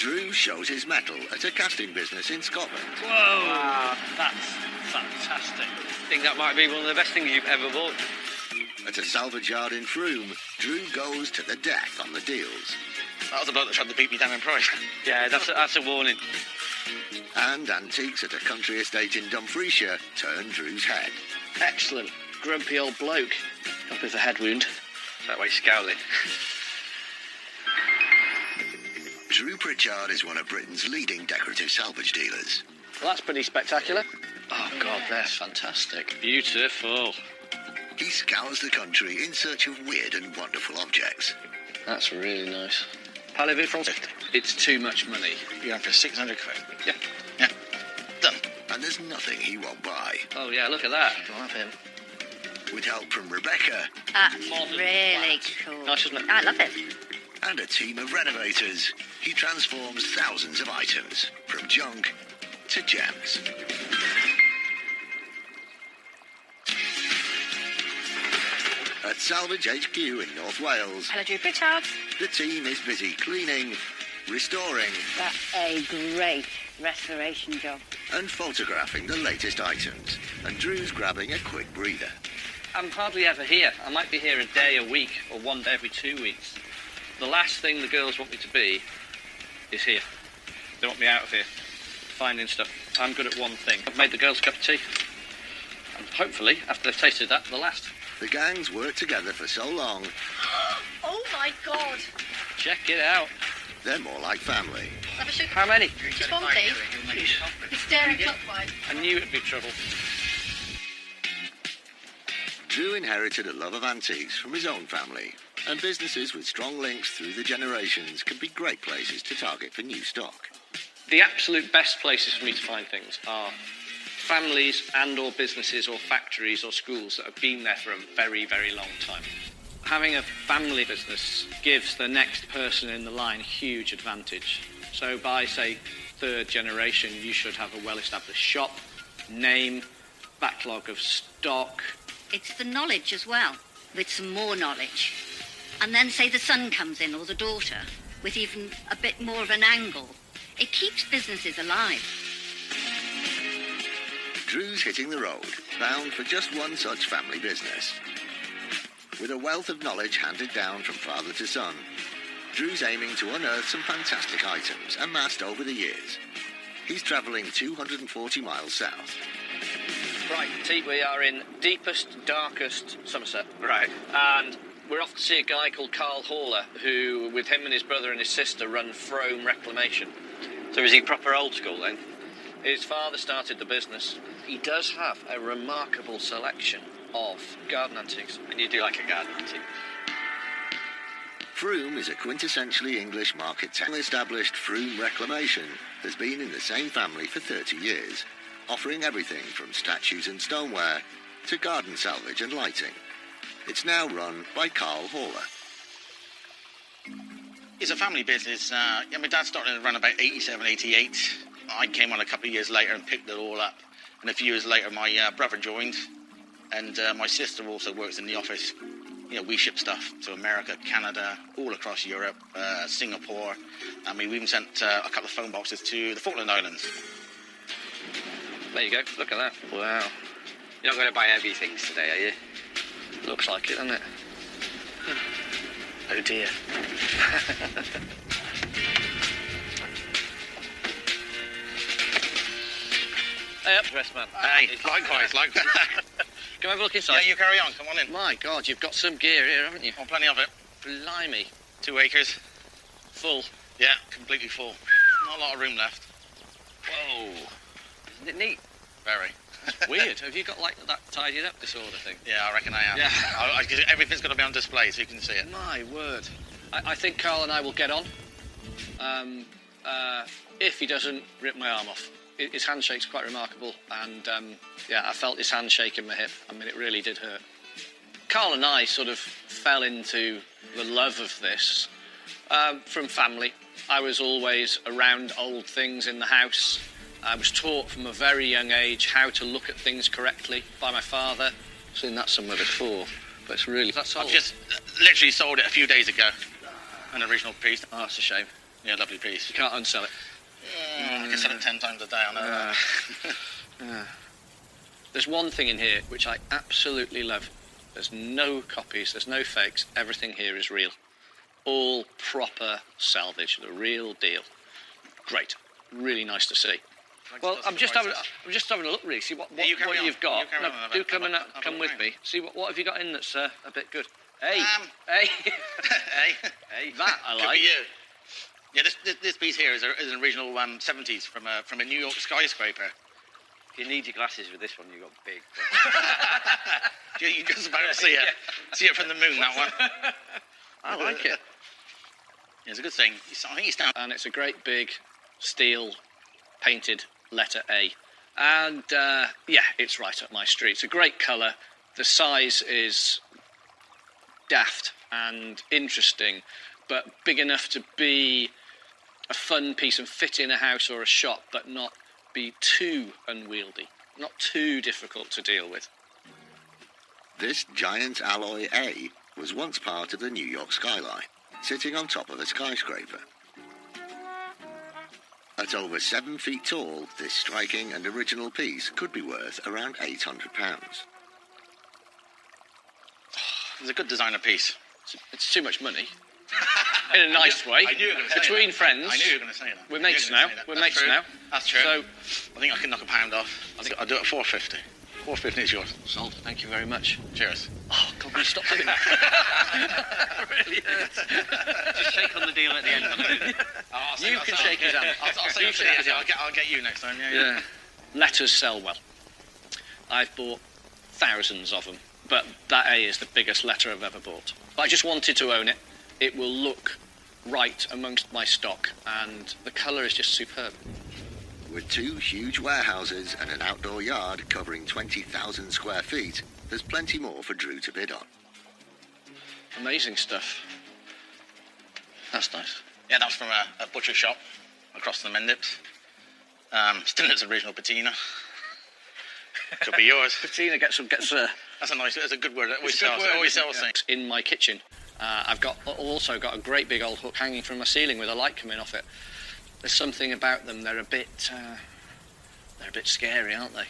Drew shows his mettle at a casting business in Scotland. Whoa! Wow, that's fantastic. I think that might be one of the best things you've ever bought. At a salvage yard in Frome, Drew goes to the death on the deals. That was about to try to beat me down in price. Yeah, that's a warning. And antiques at a country estate in Dumfriesshire turn Drew's head. Excellent. Grumpy old bloke. Up with a head wound. That way scowling. Drew Pritchard is one of Britain's leading decorative salvage dealers. Well, that's pretty spectacular. Oh, God, that's fantastic. Beautiful. He scours the country in search of weird and wonderful objects. That's really nice. Parlez-vous français? It's too much money. You're in for 600 quid. Yeah. Yeah. Done. And there's nothing he won't buy. Oh, yeah, look at that. I'll have him. With help from Rebecca. That's Modern really flat. cool. Nice, isn't it? I love it. And a team of renovators. He transforms thousands of items, from junk to gems. At Salvage HQ in North Wales, Hello, Drew Pritchard. the team is busy cleaning, restoring That's a great restoration job. and photographing the latest items. And Drew's grabbing a quick breather. I'm hardly ever here. I might be here a day a week or one day every 2 weeks. The last thing the girls want me to be is here. They want me out of here, finding stuff. I'm good at one thing. I've made the girls a cup of tea. And hopefully, after they've tasted that, they'll last. The gangs worked together for so long, Oh, my God. Check it out. they're more like family. Have a sugar. How many? Just one, please. It's staring clockwise. I knew it'd be trouble. Drew inherited a love of antiques from his own family, and businesses with strong links through the generations can be great places to target for new stock. The absolute best places for me to find things are families and or businesses or factories or schools that have been there for a very, very long time. Having a family business gives the next person in the line huge advantage. So by, say, third generation, you should have a well-established shop, name, backlog of stock. It's the knowledge as well, with some more knowledge. And then, say, the son comes in, or the daughter, with even a bit more of an angle. It keeps businesses alive. Drew's hitting the road, bound for just one such family business. With a wealth of knowledge handed down from father to son, Drew's aiming to unearth some fantastic items amassed over the years. He's travelling 240 miles south. Right, Pete, we are in deepest, darkest Somerset. Right. And we're off to see a guy called Carl Haller, who, with him and his brother and his sister, run Frome Reclamation. So is he proper old school then? His father started the business. He does have a remarkable selection of garden antiques. And you do like a garden antique. Frome is a quintessentially English market town. Established Frome Reclamation has been in the same family for 30 years, offering everything from statues and stoneware to garden salvage and lighting. It's now run by Carl Haller. It's a family business. My dad started around about 87, 88. I came on a couple of years later and picked it all up. And a few years later, my brother joined. And my sister also works in the office. You know, we ship stuff to America, Canada, all across Europe, Singapore. I mean, we even sent a couple of phone boxes to the Falkland Islands. There you go, look at that. Wow. You're not going to buy heavy things today, are you? Looks like it, doesn't it? Oh, dear. Hey, up, dress man. Hey, likewise. Come have a look inside. Yeah, you carry on. Come on in. My God, you've got some gear here, haven't you? Oh, plenty of it. Blimey. 2 acres. Full. Yeah, completely full. Not a lot of room left. Whoa. Isn't it neat? Very. That's weird. Have you got, like, that tidied up disorder thing? Yeah, I reckon I am. Yeah. Everything's got to be on display so you can see it. My word. I think Carl and I will get on. If he doesn't rip my arm off. His handshake's quite remarkable, and yeah, I felt his hand shake in my hip. I mean, it really did hurt. Carl and I sort of fell into the love of this from family. I was always around old things in the house. I was taught from a very young age how to look at things correctly by my father. I've seen that somewhere before, but it's really... That's all. I've just literally sold it a few days ago, an original piece. Oh, that's a shame. Yeah, lovely piece. You can't unsell it. I can sell it 10 times a day, I know that. There's one thing in here which I absolutely love. There's no copies, there's no fakes. Everything here is real. All proper salvage, the real deal. Great. Really nice to see. Well, I'm just having a look, really, see what you've got. Do come with me. See what have you got in that's a bit good. Hey, hey, hey. That I like. Could be you. Yeah, this piece here is an original 70s from a New York skyscraper. If you need your glasses with this one, you've got big. You can just about see it. See it from the moon, that one. I like it. Yeah, it's a good thing. I think it's down. And it's a great big steel painted letter A. And yeah, it's right up my street. It's a great colour. The size is daft and interesting, but big enough to be a fun piece and fit in a house or a shop, but not be too unwieldy, not too difficult to deal with. This giant alloy A was once part of the New York skyline, sitting on top of a skyscraper. At over 7 feet tall, this striking and original piece could be worth around £800. It's a good designer piece. It's too much money. In a nice way. I knew you were going to say Between that. friends. I knew you were going to say that. We're mates now. We're mates now. That's true. So, I think I can knock £1 off. I'll do it at 450. 450 is yours. sold. Thank you very much. Cheers. Oh, God, will you stop doing that? It really hurts. Just shake on the deal at the end. You can shake his hand. I'll get you next time. Yeah. Letters sell well. I've bought thousands of them, but that A is the biggest letter I've ever bought. But I just wanted to own it. It will look right amongst my stock, and the colour is just superb. With 2 huge warehouses and an outdoor yard covering 20,000 square feet, there's plenty more for Drew to bid on. Amazing stuff. That's nice. Yeah, that's from a butcher shop across the Mendips. Still in its original patina. Could be yours. Patina gets That's a good word. It always sells things. in my kitchen. I've also got a great big old hook hanging from my ceiling with a light coming off it. There's something about them. They're a bit scary, aren't they?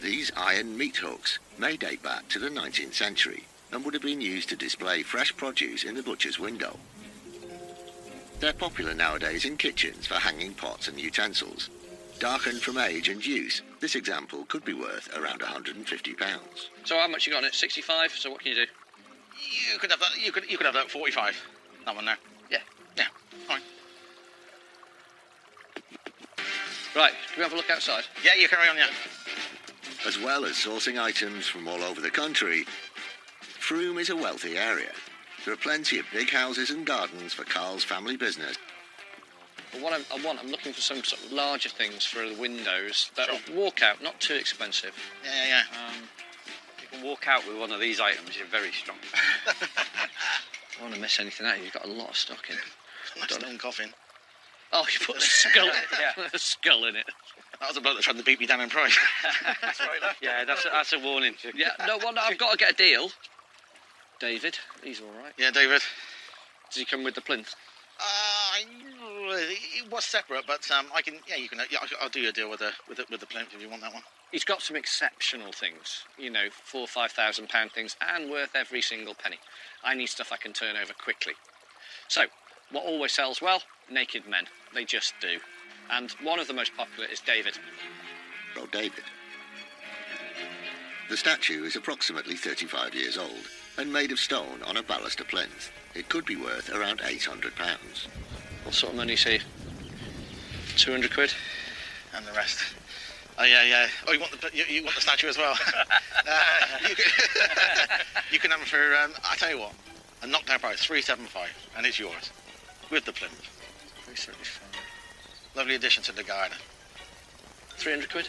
These iron meat hooks may date back to the 19th century and would have been used to display fresh produce in the butcher's window. They're popular nowadays in kitchens for hanging pots and utensils. Darkened from age and use, this example could be worth around £150. So how much you got on it? 65. So what can you do? You could have that. You could have that 45. That one there. Yeah. Yeah. All right. Right. Can we have a look outside? Yeah, you carry on. Yeah. As well as sourcing items from all over the country, Frome is a wealthy area. There are plenty of big houses and gardens for Carl's family business. But what I'm looking for some sort of larger things for the windows that walk out, not too expensive. Yeah. You can walk out with one of these items, you're very strong. I don't want to miss anything out. You've got a lot of stock in. Nice stone coffin. Oh, you put a skull, a skull in it. That was a bloke that tried to beat me down in price. That's right, look. Yeah, that's a warning. Yeah, no wonder I've got to get a deal. David, he's all right. Yeah, David. Does he come with the plinth? It was separate, but I'll do you a deal with the plinth if you want that one. He's got some exceptional things, £4,000 or £5,000 things, and worth every single penny. I need stuff I can turn over quickly. So, what always sells well? Naked men. They just do. And one of the most popular is David. Oh, David. The statue is approximately 35 years old and made of stone on a baluster plinth. It could be worth around £800. What sort of money is he? 200 quid? And the rest. Oh, yeah. Oh, you want the statue as well? You can have it for, I tell you what, a knockdown price, $375, and it's yours, with the plinth. 375. Lovely addition to the garden. 300 quid?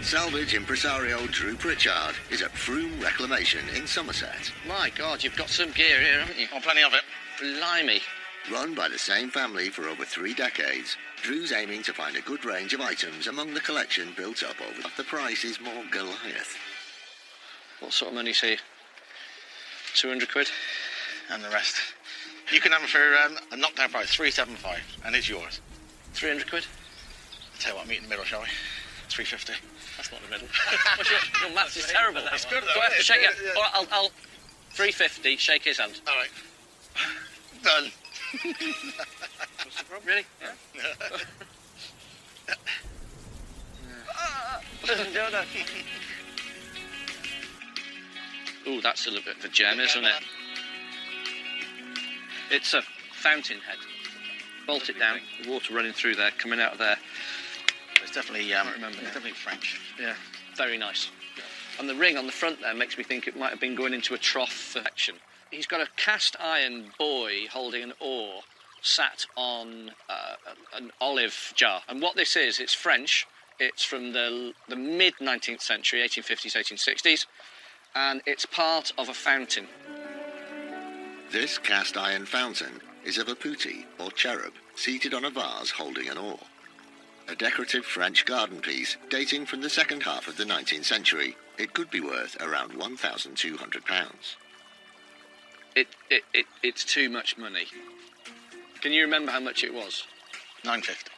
Salvage impresario Drew Pritchard is at Frome Reclamation in Somerset. My God, you've got some gear here, haven't you? Oh, plenty of it. Blimey. Run by the same family for over 3 decades, Drew's aiming to find a good range of items among the collection built up over. The price is more Goliath. What sort of money is he? 200 quid. And the rest. You can have them for a knockdown price, 375, and it's yours. 300 quid. I'll tell you what, meet in the middle, shall we? 350. That's not the middle. Your maths is terrible. It's good, though. Do I have to shake it? All right, I'll 350, shake his hand. All right. Done. What's the problem? Really? Yeah. Ooh, that's a little bit of a gem, isn't it? It's a fountain head. Bolt it down, the water running through there, coming out of there. It's definitely, remember it's definitely French. Yeah, very nice. And the ring on the front there makes me think it might have been going into a trough action. He's got a cast iron buoy holding an oar sat on an olive jar. And what this is, it's French. It's from the mid-19th century, 1850s, 1860s. And it's part of a fountain. This cast iron fountain is of a putti, or cherub, seated on a vase holding an oar. A decorative French garden piece dating from the second half of the 19th century. It could be worth around £1,200. It's too much money. Can you remember how much it was? 950.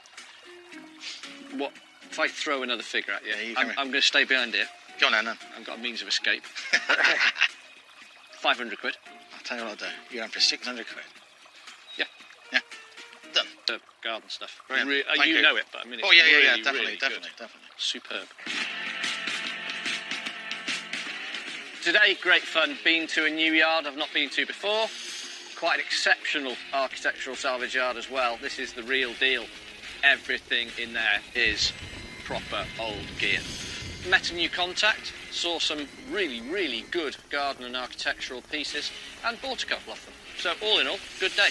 What if I throw another figure at you? Yeah, you I'm going to stay behind here. Go on then. I've got a means of escape. 500 quid. I'll tell you what I'll do. You're in for 600 quid. Yeah. Yeah. Done. The garden stuff. Brilliant. Thank You you. know it, but I mean, it's Yeah, really, definitely, really definitely, good. definitely. Superb. Today, great fun. Been to a new yard I've not been to before. Quite an exceptional architectural salvage yard as well. This is the real deal. Everything in there is proper old gear. Met a new contact, saw some really, really good garden and architectural pieces, and bought a couple of them. So all in all, good day.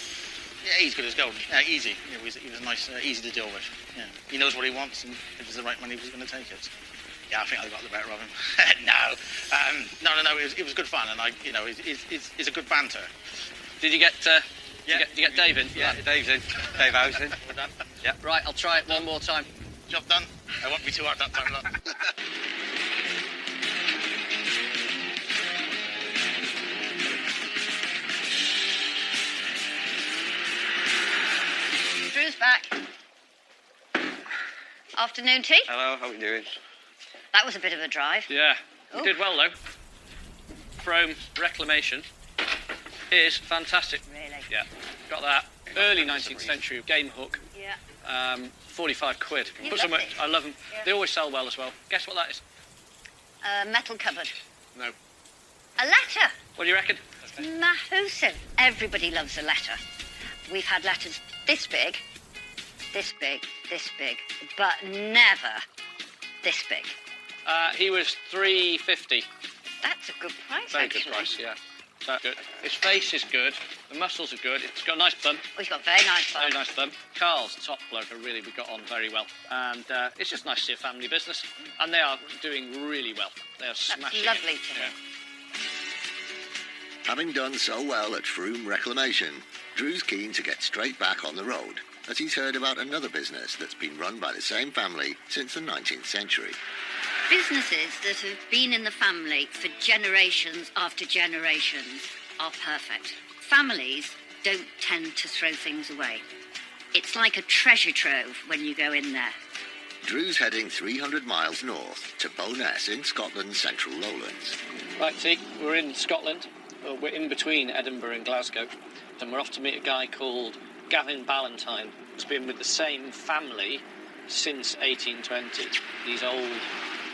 Yeah, he's good as gold. Easy. He was nice, easy to deal with. Yeah. He knows what he wants, and if it's the right money, he's going to take it. Yeah, I think I got the better of him. No. It was good fun, and it's a good banter. Did you get? Did you get Dave in? Yeah, Dave's in. Dave Howe's in. We're done. Yeah. Right, I'll try it one more time. Job done. I won't be too hard that time, look. Drew's back. Afternoon tea. Hello, how are you doing? That was a bit of a drive. Yeah, you Oh. did well though. Chrome reclamation is fantastic. Really? Yeah, got that. Early 19th century game hook. Yeah. 45 quid. You Put love some. it. I love them. Yeah. They always sell well as well. Guess what that is? Metal cupboard. No. A letter. What do you reckon? Massive. Everybody loves a letter. We've had letters this big, this big, this big, but never this big. He was 350. That's a good price, Very actually. good price. Yeah. That's good. His face is good. The muscles are good. It's got a nice bum. Oh, he's got very nice Very bum. nice bum. Carl's top bloke. We got on very well. And it's just nice to see a family business. And they are doing really well. They are smashing it. lovely to hear. Having done so well at Froome Reclamation, Drew's keen to get straight back on the road, as he's heard about another business that's been run by the same family since the 19th century. Businesses that have been in the family for generations after generations are perfect. Families don't tend to throw things away. It's like a treasure trove when you go in there. Drew's heading 300 miles north to Bowness in Scotland's central lowlands. Right, see, we're in Scotland. We're in between Edinburgh and Glasgow. And we're off to meet a guy called Gavin Ballantyne. He's been with the same family since 1820. These old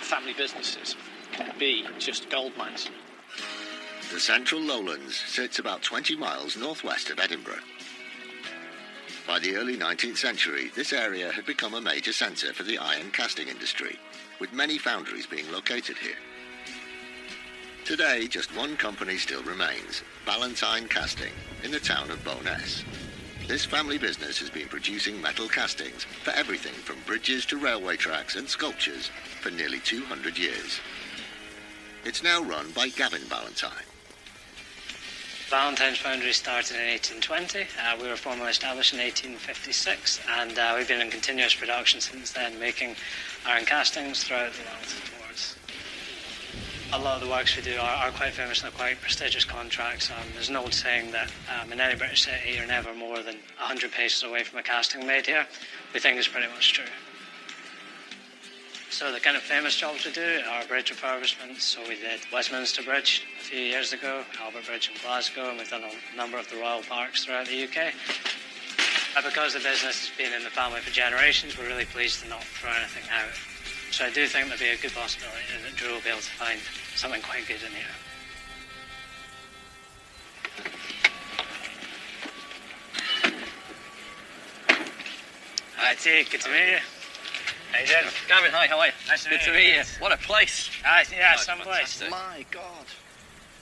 family businesses can be just gold mines. The central lowlands sits about 20 miles northwest of Edinburgh. By the early 19th century, this area had become a major centre for the iron casting industry, with many foundries being located here. Today, just one company still remains, Ballantyne Casting, in the town of Bowness. This family business has been producing metal castings for everything from bridges to railway tracks and sculptures for nearly 200 years. It's now run by Gavin Ballantyne. Ballantyne's foundry started in 1820. We were formally established in 1856, and we've been in continuous production since then, making iron castings throughout the Wales towards. A lot of the works we do are quite famous and are quite prestigious contracts. There's an old saying that in any British city you're never more than 100 paces away from a casting made here. We think it's pretty much true. So the kind of famous jobs we do are bridge refurbishments. So we did Westminster Bridge a few years ago, Albert Bridge in Glasgow, and we've done a number of the royal parks throughout the UK. Because the business has been in the family for generations, we're really pleased to not throw anything out. So I do think there'll be a good possibility that Drew will be able to find something quite good in here. Hi, T. Good to meet you. How you doing? Gavin, hi, how are you? Nice Good to meet you. What a place. Yeah, Oh, some place. fantastic. My God.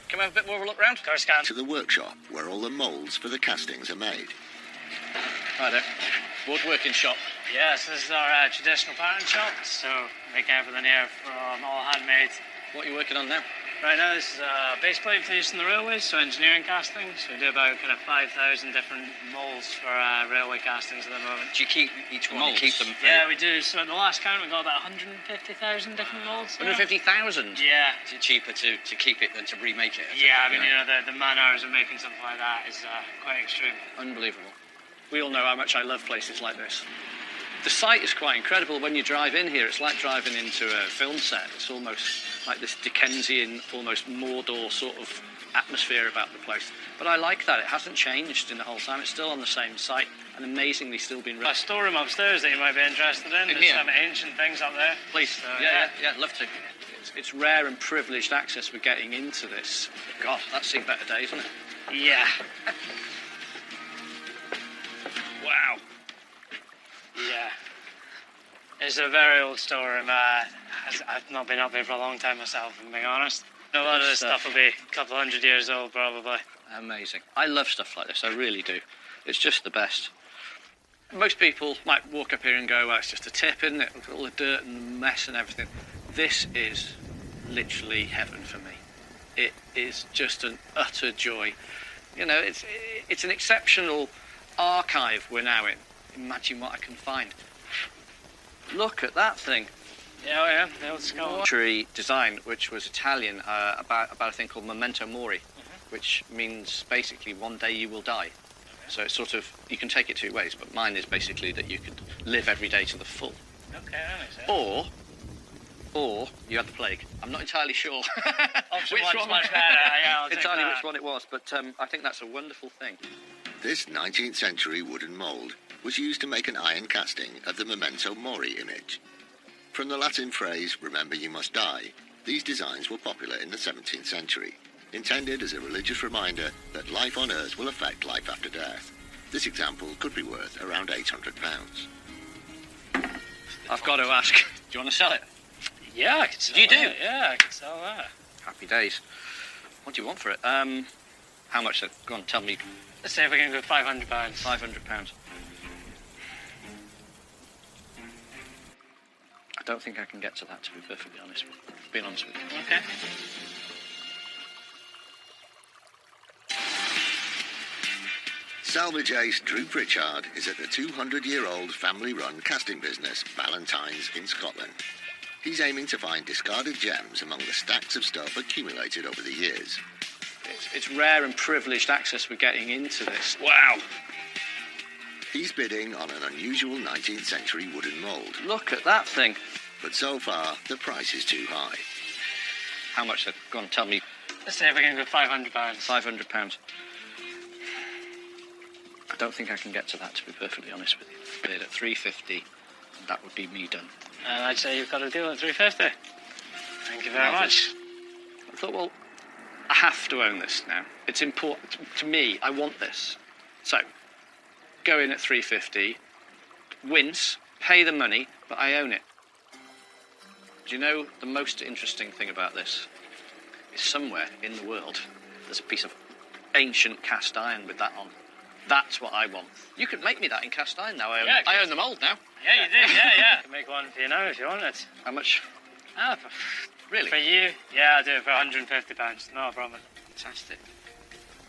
Can we have a bit more of a look round? Of course, can. To the workshop where all the moulds for the castings are made. Hi there. Woodworking shop. Yes, this is our traditional pattern shop, so make everything here from all handmade. What are you working on now? Right now, this is a base plate for use in the railways, so engineering castings. We do about kind of 5,000 different moulds for railway castings at the moment. Do you keep each one? Molds? You keep them? Yeah, we do. So at the last count, we got about 150,000 different moulds. 150,000? Yeah. Is it cheaper to keep it than to remake it? Yeah, I mean, you know, the man hours of making something like that is quite extreme. Unbelievable. We all know how much I love places like this. The site is quite incredible. When you drive in here, it's like driving into a film set. It's almost like this Dickensian, almost Mordor sort of atmosphere about the place. But I like that. It hasn't changed in the whole time. It's still on the same site and amazingly still being A storeroom upstairs that you might be interested in. There's here? some ancient things up there. Please. So, yeah, love to. It's rare and privileged access we're getting into this. God, that's seen better days, hasn't it? Yeah. Wow. Yeah. It's a very old storeroom. I've not been up here for a long time myself, if I'm being honest. A lot of this stuff will be a couple 100 years old, probably. Amazing. I love stuff like this, I really do. It's just the best. Most people might walk up here and go, well, it's just a tip, isn't it? Look at all the dirt and the mess and everything. This is literally heaven for me. It is just an utter joy. You know, it's an exceptional archive we're now in. Imagine what I can find. Look at that thing. Yeah, the old skull. Tree design, which was Italian, about a thing called memento mori, which means basically one day you will die. So it's sort of, you can take it two ways, but mine is basically that you could live every day to the full. Okay, that makes sense. Or you had the plague. I'm not entirely sure Option one's much better. Yeah, I'll take entirely that. which one it was, but I think that's a wonderful thing. This 19th century wooden mould was used to make an iron casting of the memento mori image. From the Latin phrase, remember you must die, these designs were popular in the 17th century, intended as a religious reminder that life on Earth will affect life after death. This example could be worth around £800. I've got to ask, do you want to sell it? Yeah, I could sell You do? that. Yeah, I could sell that. Happy days. What do you want for it? How much then? Go on, tell me. Let's see if we can go £500. £500. I don't think I can get to that, to be perfectly honest with you. Being honest with you. Okay. Salvage ace Drew Pritchard is at the 200-year-old family-run casting business Ballantyne's in Scotland. He's aiming to find discarded gems among the stacks of stuff accumulated over the years. It's rare and privileged access we're getting into this. Wow. He's bidding on an unusual 19th century wooden mould, Look at that thing. but so far the price is too high. How much then? Go on, tell me. Let's see if we can go £500. £500. I don't think I can get to that, to be perfectly honest with you. Bid at £350, and that would be me done. And I'd say you've got a deal at £350. Thank you very much. I thought, well, I have to own this now. It's important to me. I want this. So, go in at £350, wince, pay the money, but I own it. Do you know the most interesting thing about this? Is somewhere in the world there's a piece of ancient cast iron with that on. That's what I want. You could make me that in cast iron now. I own the mould now. Yeah, you do. Yeah. I can make one for you now if you want it. How much? Really? For you? Yeah, I'll do it for £150. No problem. Fantastic.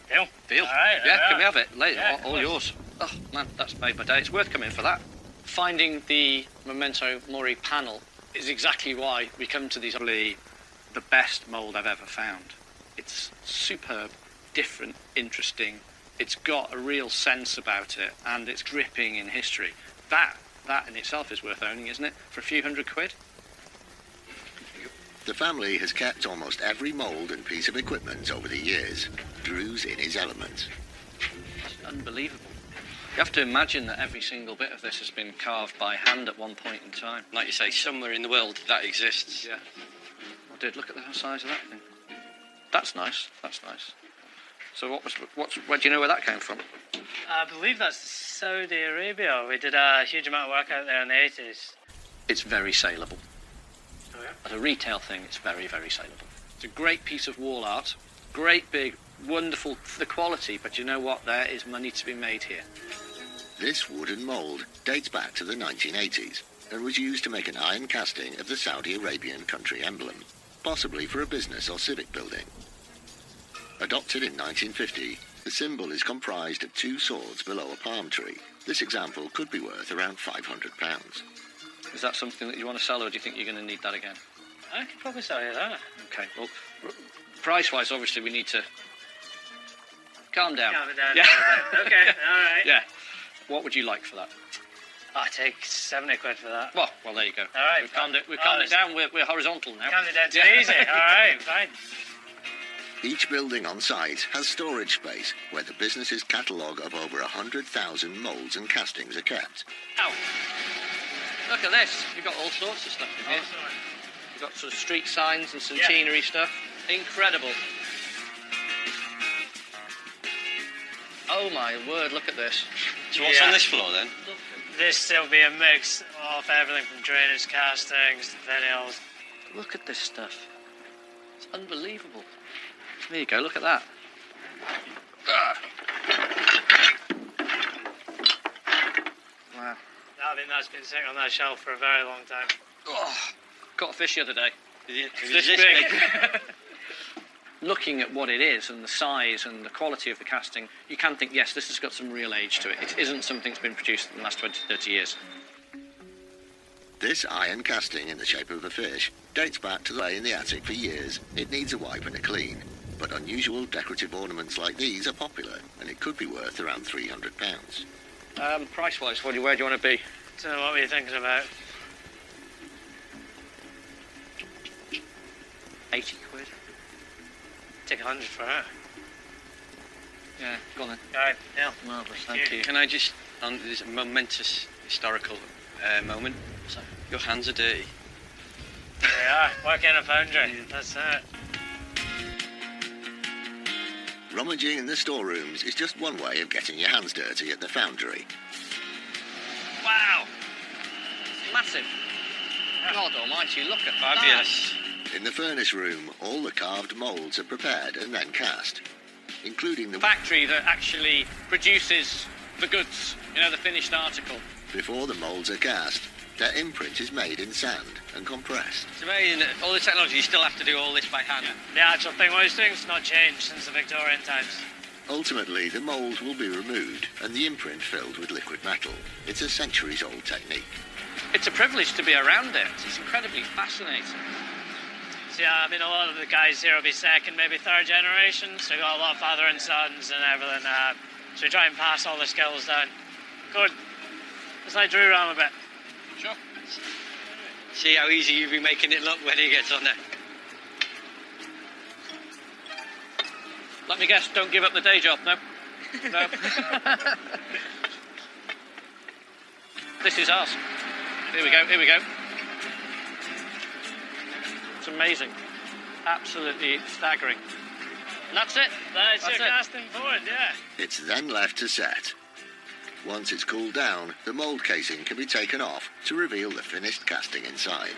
Deal. All right. Yeah, can we have it? Later, Yeah, all yours. Oh, man, that's made my day. It's worth coming for that. Finding the memento mori panel is exactly why we come to these lovely the best mould I've ever found. It's superb, different, interesting. It's got a real sense about it, and it's dripping in history. That in itself is worth owning, isn't it? For a few £100. The family has kept almost every mould and piece of equipment over the years. Drew's in his element. It's unbelievable. You have to imagine that every single bit of this has been carved by hand at one point in time. Like you say, somewhere in the world that exists. Yeah. Oh, dude, look at the size of that thing. That's nice. That's nice. So where do you know where that came from? I believe that's Saudi Arabia. We did a huge amount of work out there in the 80s. It's very saleable. Oh, yeah? As a retail thing, it's very, very saleable. It's a great piece of wall art. Great, big, wonderful for the quality, but you know what? There is money to be made here. This wooden mould dates back to the 1980s and was used to make an iron casting of the Saudi Arabian country emblem, possibly for a business or civic building. Adopted in 1950, the symbol is comprised of two swords below a palm tree. This example could be worth around £500. Is that something that you want to sell, or do you think you're going to need that again? I could probably sell you that. Okay, well, price-wise, obviously, we need to calm down. Calm it down. Yeah. Okay, all right. Yeah. What would you like for that? I'll take £70 for that. Well, there you go. All right. We've calmed it down. We're horizontal now. Calmed it down too easy. All right, fine. Each building on site has storage space where the business's catalogue of over 100,000 moulds and castings are kept. Ow! Look at this. You've got all sorts of stuff in here. You've got sort of street signs and centenary stuff. Incredible. Oh my word, look at this. So what's on this floor then? This will be a mix of everything from drainage castings, vinyls. Look at this stuff. It's unbelievable. There you go, look at that. Wow. I think that's been sitting on that shelf for a very long time. Oh, caught a fish the other day. Is This this big. Looking at what it is and the size and the quality of the casting, you can think, yes, this has got some real age to it. It isn't something that's been produced in the last 20, 30 years. This iron casting in the shape of a fish dates back to the lay in the attic for years. It needs a wipe and a clean. But unusual decorative ornaments like these are popular, and it could be worth around £300. Price-wise, where do you want to be? So what were you thinking about? £80. Take 100 for it. Yeah, go on then. All right, yeah. Marvellous, thank you. Can I just, on this momentous historical moment, So, your hands are dirty. There we are, working in a foundry. That's it. Rummaging in the storerooms is just one way of getting your hands dirty at the foundry. wow! Massive. God almighty, look at that. Fabulous. In the furnace room, all the carved moulds are prepared and then cast, including the Factory that actually produces the goods, the finished article. Before the moulds are cast, their imprint is made in sand and compressed. It's amazing that all the technology, you still have to do all this by hand. The actual thing, most things not changed since the Victorian times. Ultimately, the mould will be removed and the imprint filled with liquid metal. It's a centuries-old technique. It's a privilege to be around it. It's incredibly fascinating. So yeah, a lot of the guys here will be second, maybe third generation, so we've got a lot of father and sons and everything. So we try and pass all the skills down. Good. Let's let Drew around a bit. Sure. See how easy you'll be making it look when he gets on there. Let me guess, don't give up the day job, no? No. This is us. Here we go. It's amazing. Absolutely staggering. And that's it. That's your casting forward, yeah. It's then left to set. Once it's cooled down, the mould casing can be taken off to reveal the finished casting inside.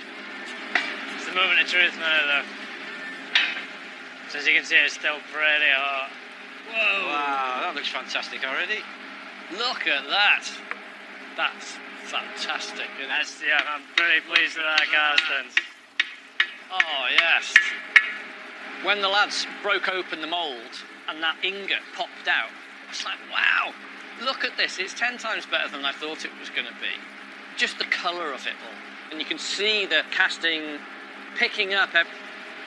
It's the moment of truth now, though. So as you can see, it's still pretty hot. Whoa! Wow, that looks fantastic already. Look at that. That's fantastic, isn't it? Yeah, I'm pretty pleased with that casting. Oh, yes. When the lads broke open the mould and that ingot popped out, I was like, wow, look at this. It's 10 times better than I thought it was going to be. Just the colour of it all. And you can see the casting picking up.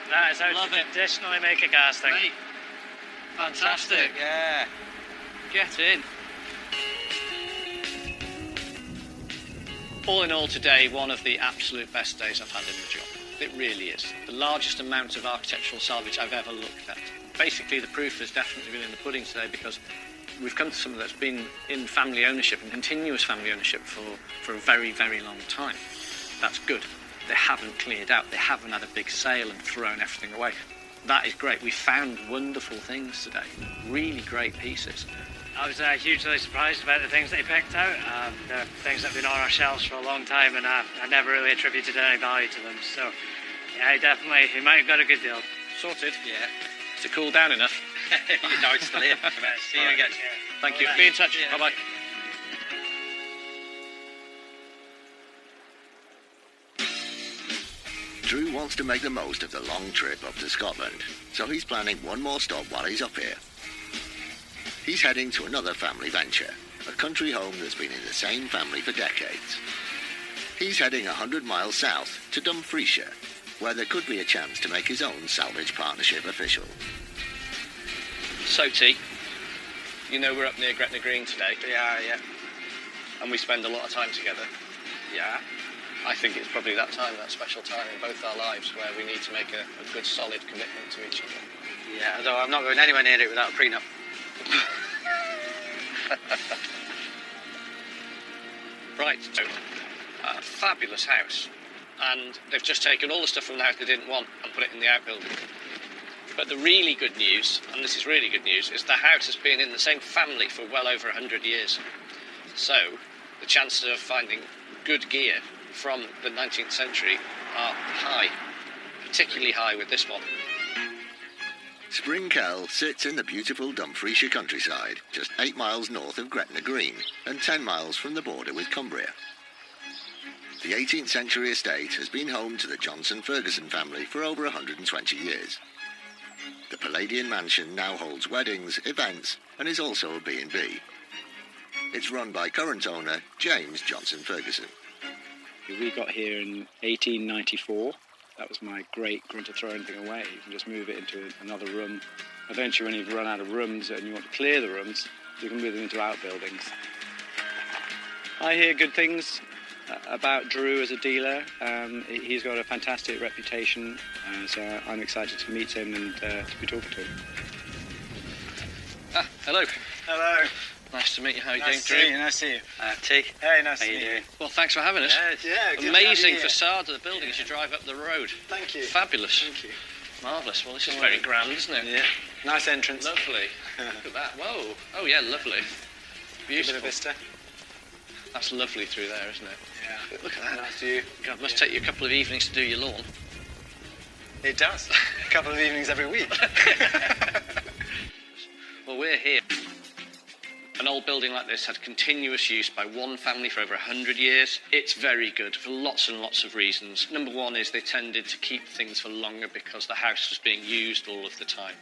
That is how Love to it. traditionally make a casting. Mate, fantastic. Yeah. Get in. All in all today, one of the absolute best days I've had in the job. It really is. The largest amount of architectural salvage I've ever looked at. Basically, the proof has definitely been in the pudding today, because we've come to something that's been in family ownership and continuous family ownership for a very, very long time. That's good. They haven't cleared out. They haven't had a big sale and thrown everything away. That is great. We found wonderful things today. Really great pieces. I was hugely surprised about the things that he picked out. They're things that have been on our shelves for a long time, and I never really attributed any value to them. So, yeah, he might have got a good deal. Sorted. Yeah. Is it cooled down enough? You know it's still here. See you again. Thank you. Be in touch. Yeah. Bye-bye. Drew wants to make the most of the long trip up to Scotland, so he's planning one more stop while he's up here. He's heading to another family venture, a country home that's been in the same family for decades. He's heading 100 miles south to Dumfriesshire, where there could be a chance to make his own salvage partnership official. So, T, you know we're up near Gretna Green today, Yeah. and we spend a lot of time together. Yeah. I think it's probably that time, that special time in both our lives, where we need to make a good, solid commitment to each other. Yeah, although I'm not going anywhere near it without a prenup. Right, so, a fabulous house, and they've just taken all the stuff from the house they didn't want and put it in the outbuilding. But the really good news, and this is really good news, is the house has been in the same family for well over 100 years. So, the chances of finding good gear from the 19th century are high, particularly high with this one. Springkell sits in the beautiful Dumfriesshire countryside, just 8 miles north of Gretna Green and 10 miles from the border with Cumbria. The 18th century estate has been home to the Johnson-Ferguson family for over 120 years. The Palladian mansion now holds weddings, events, and is also a B&B. It's run by current owner James Johnson-Ferguson. We got here in 1894. That was my great grunt to throw anything away. You can just move it into another room. Eventually, when you've run out of rooms and you want to clear the rooms, you can move them into outbuildings. I hear good things about Drew as a dealer. He's got a fantastic reputation, so I'm excited to meet him and to be talking to him. Ah, hello. Hello. Nice to meet you. How are you Nice to doing, see Drew? you. Nice to see you. T. Hey, nice How to you meet you. doing? Well, thanks for having us. Yeah, good Amazing to have you here. facade of the building as you drive up the road. Thank you. Fabulous. Thank you. Marvellous. Well, this is very grand, isn't it? Yeah. Nice entrance. Lovely. Look at that. Whoa. Oh, yeah, lovely. Good bit Beautiful. of vista. That's lovely through there, isn't it? Yeah. Look at that. Nice view. God, it must take you a couple of evenings to do your lawn. It does. A couple of evenings every week. Well, we're here. An old building like this had continuous use by one family for over 100 years. It's very good for lots and lots of reasons. Number one is they tended to keep things for longer because the house was being used all of the time.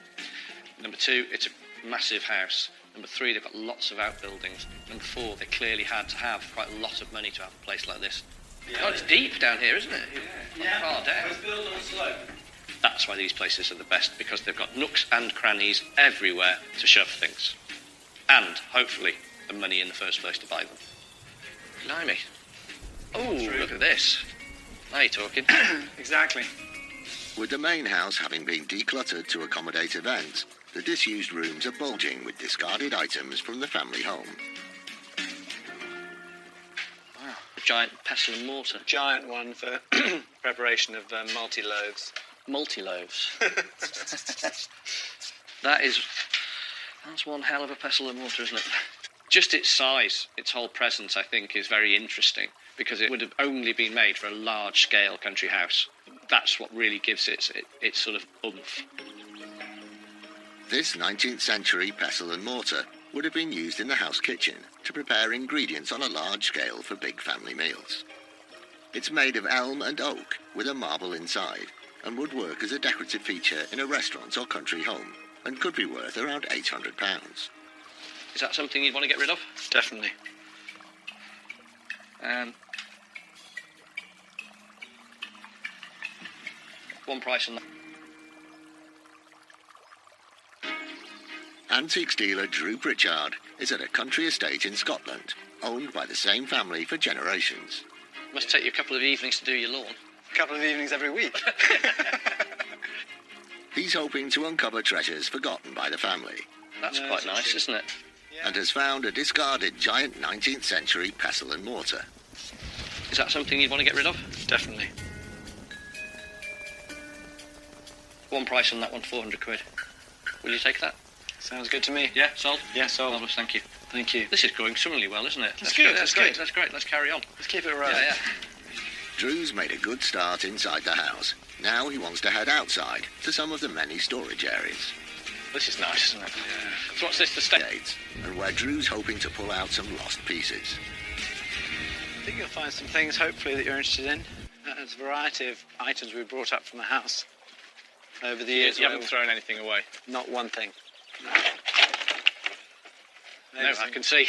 Number two, it's a massive house. Number three, they've got lots of outbuildings. Number four, they clearly had to have quite a lot of money to have a place like this. Oh, it's deep down here, isn't it? Yeah. Far down. It's built on a slope. That's why these places are the best, because they've got nooks and crannies everywhere to shove things. And, hopefully, the money in the first place to buy them. Blimey. Oh, look at this. Now you're talking. Exactly. With the main house having been decluttered to accommodate events, the disused rooms are bulging with discarded items from the family home. Wow. A giant pestle and mortar. Giant one for preparation of multi-loaves. Multi-loaves. That's one hell of a pestle and mortar, isn't it? Just its size, its whole presence, I think, is very interesting, because it would have only been made for a large-scale country house. That's what really gives it its sort of oomph. This 19th century pestle and mortar would have been used in the house kitchen to prepare ingredients on a large scale for big family meals. It's made of elm and oak with a marble inside, and would work as a decorative feature in a restaurant or country home, and could be worth around £800. Is that something you'd want to get rid of? Definitely. One price on that. Antiques dealer Drew Pritchard is at a country estate in Scotland, owned by the same family for generations. Must take you a couple of evenings to do your lawn. A couple of evenings every week. He's hoping to uncover treasures forgotten by the family. That's quite nice, isn't it? And has found a discarded giant 19th century pestle and mortar. Is that something you'd want to get rid of? Definitely. One price on that one, 400 quid. Will you take that? Sounds good to me. Yeah, sold? Yeah, sold. Marvellous, thank you. Thank you. This is going swimmingly well, isn't it? That's good, that's great. That's great, let's carry on. Let's keep it rolling. Yeah. Drew's made a good start inside the house. Now he wants to head outside to some of the many storage areas. This is nice, isn't it? Yeah. So what's this, the Gates, and where Drew's hoping to pull out some lost pieces. I think you'll find some things, hopefully, that you're interested in. There's a variety of items we brought up from the house over the years. You haven't thrown anything away? Not one thing. No, I can see.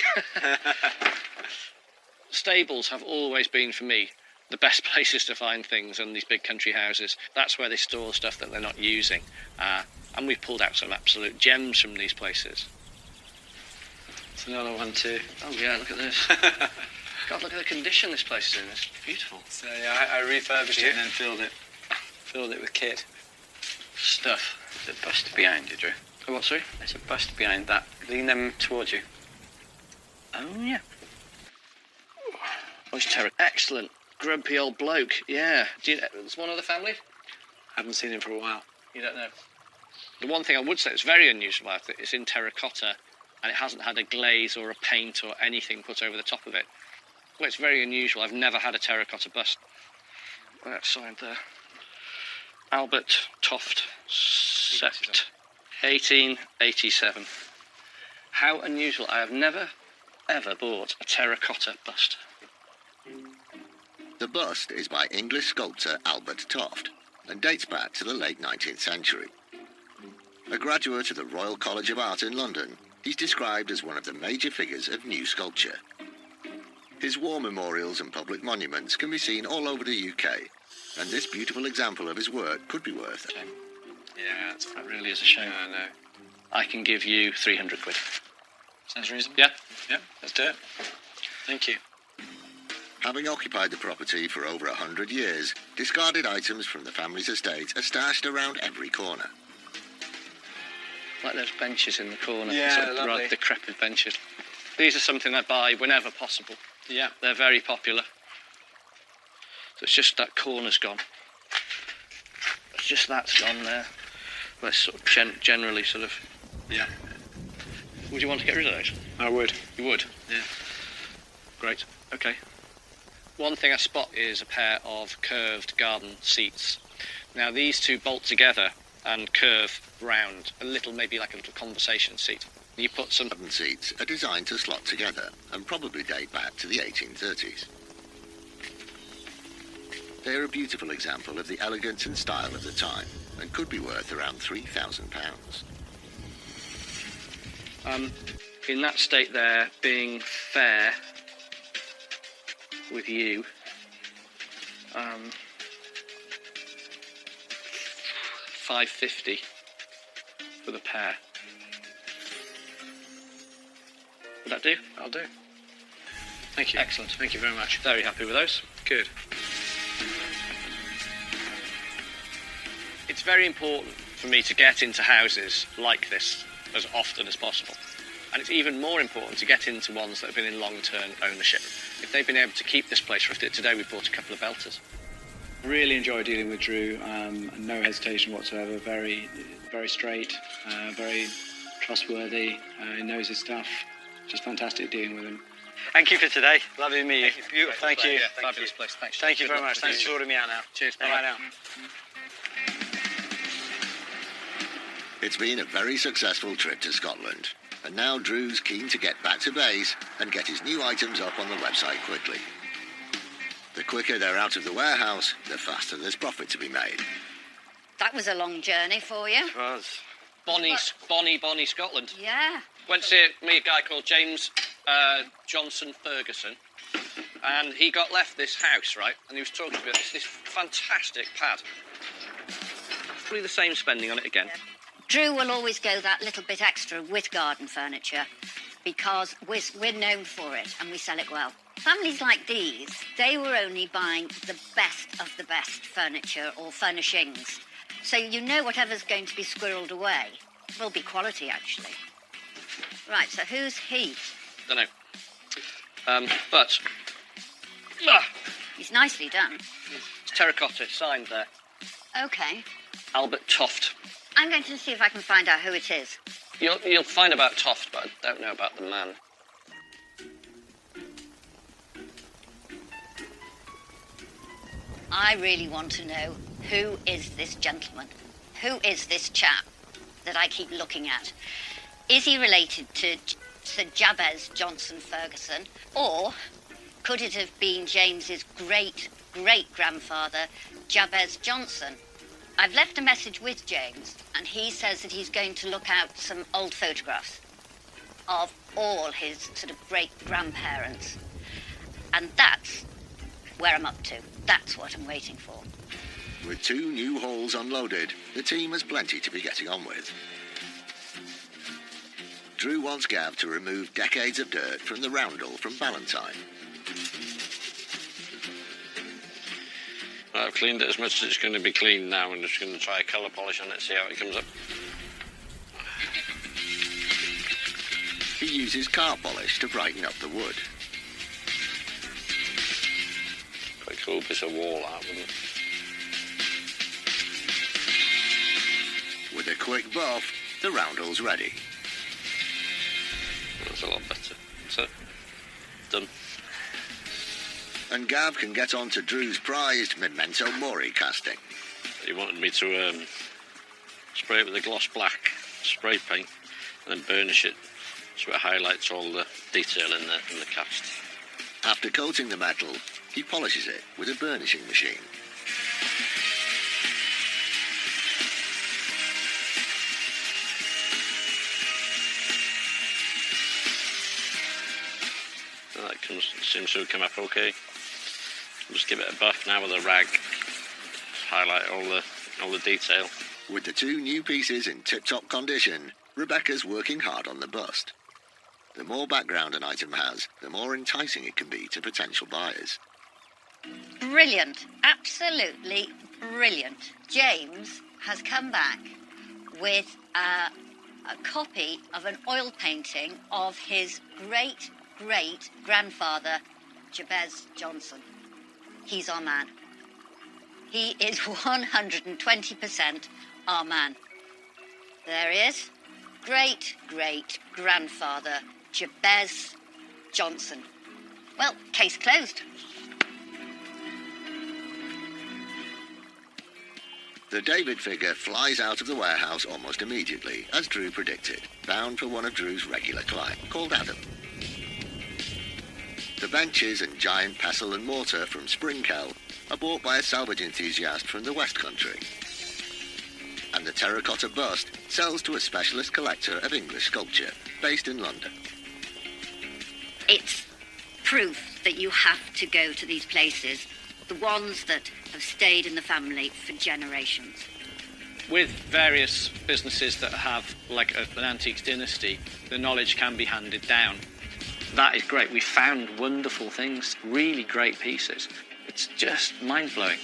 Stables have always been, for me, the best places to find things in these big country houses. That's where they store stuff that they're not using. And we've pulled out some absolute gems from these places. It's another one too. Oh yeah, look at this. God, look at the condition this place is in. It's beautiful. So yeah, I refurbished it and then filled it with kit. Stuff. There's a bust behind you, Drew. Oh, what, sorry? There's a bust behind that. Lean them towards you. Oh, yeah. Oh, it's terrible. Excellent. Grumpy old bloke, yeah. Do you know, there's one of the family? Haven't seen him for a while. You don't know? The one thing I would say that's very unusual about it, it's in terracotta and it hasn't had a glaze or a paint or anything put over the top of it. Well, it's very unusual. I've never had a terracotta bust. That's signed there. Albert Toft Sept, 1887. How unusual. I have never, ever bought a terracotta bust. The bust is by English sculptor Albert Toft and dates back to the late 19th century. A graduate of the Royal College of Art in London, he's described as one of the major figures of new sculpture. His war memorials and public monuments can be seen all over the UK, and this beautiful example of his work could be worth it. Yeah, that really is a shame. I know. I can give you 300 quid. Sounds reasonable. Yeah? Yeah, let's do it. Thank you. Having occupied the property for over 100 years, discarded items from the family's estate are stashed around every corner. Like those benches in the corner. Yeah, sort of lovely. rather decrepit benches. These are something I buy whenever possible. Yeah. They're very popular. So it's just that corner's gone. It's just that's gone there. Well, it's sort of generally sort of... Yeah. Would you want to get rid of those? I would. You would? Yeah. Great. Okay. One thing I spot is a pair of curved garden seats. Now these two bolt together and curve round, maybe like a little conversation seat. You put some... Garden seats are designed to slot together and probably date back to the 1830s. They're a beautiful example of the elegance and style of the time and could be worth around £3,000. In that state there, being fair with you, £550 for the pair. Would that do? I'll do. Thank you. Excellent. Thank you very much. Very happy with those. Good. It's very important for me to get into houses like this as often as possible. And it's even more important to get into ones that have been in long-term ownership. If they've been able to keep this place for today, we've bought a couple of belters. Really enjoy dealing with Drew. No hesitation whatsoever. Very, very straight. Very trustworthy. He knows his stuff. Just fantastic dealing with him. Thank you for today. Lovely to meet you. Beautiful. Thank you. Yeah, fabulous place. Thanks. Thank you Good very luck much. with Thanks you. for sorting me out now. Cheers. Bye now. It's been a very successful trip to Scotland, and now Drew's keen to get back to base and get his new items up on the website quickly. The quicker they're out of the warehouse, the faster there's profit to be made. That was a long journey for you. It was. Bonnie, Scotland. Yeah. Went to see a guy called James Johnson Ferguson, and he got left this house, right? And he was talking about this fantastic pad. Probably the same spending on it again. Drew will always go that little bit extra with garden furniture because we're known for it and we sell it well. Families like these, they were only buying the best of the best furniture or furnishings. So you know whatever's going to be squirreled away will be quality, actually. Right, so who's he? Don't know. But... He's nicely done. It's terracotta, signed there. OK. Albert Toft. I'm going to see if I can find out who it is. You'll find about Toft, but I don't know about the man. I really want to know, who is this gentleman? Who is this chap that I keep looking at? Is he related to Sir Jabez Johnson Ferguson? Or could it have been James's great-great-grandfather, Jabez Johnson? I've left a message with James, and he says that he's going to look out some old photographs of all his sort of great-grandparents. And that's where I'm up to. That's what I'm waiting for. With 2 new hauls unloaded, the team has plenty to be getting on with. Drew wants Gav to remove decades of dirt from the roundel from Valentine. I've cleaned it as much as it's going to be cleaned now. I'm just going to try a colour polish on it, see how it comes up. He uses car polish to brighten up the wood. Quite cool piece of wall, that, wouldn't it? With a quick buff, the roundel's ready. That's a lot better. So, done. And Gav can get on to Drew's prized Memento Mori casting. He wanted me to spray it with a gloss black spray paint and then burnish it so it highlights all the detail in the cast. After coating the metal, he polishes it with a burnishing machine. That seems to have come up okay. Just give it a buff now with a rag. Highlight all the detail. With the 2 new pieces in tip-top condition, Rebecca's working hard on the bust. The more background an item has, the more enticing it can be to potential buyers. Brilliant. Absolutely brilliant. James has come back with a copy of an oil painting of his great-great-grandfather, Jabez Johnson. He's our man. He is 120% our man. There he is. Great-great-grandfather, Jabez Johnson. Well, case closed. The David figure flies out of the warehouse almost immediately, as Drew predicted, bound for one of Drew's regular clients, called Adam. The benches and giant pestle and mortar from Springkell are bought by a salvage enthusiast from the West Country. And the terracotta bust sells to a specialist collector of English sculpture, based in London. It's proof that you have to go to these places, the ones that have stayed in the family for generations. With various businesses that have, like an antiques dynasty, the knowledge can be handed down. That is great. We found wonderful things, really great pieces. It's just mind-blowing.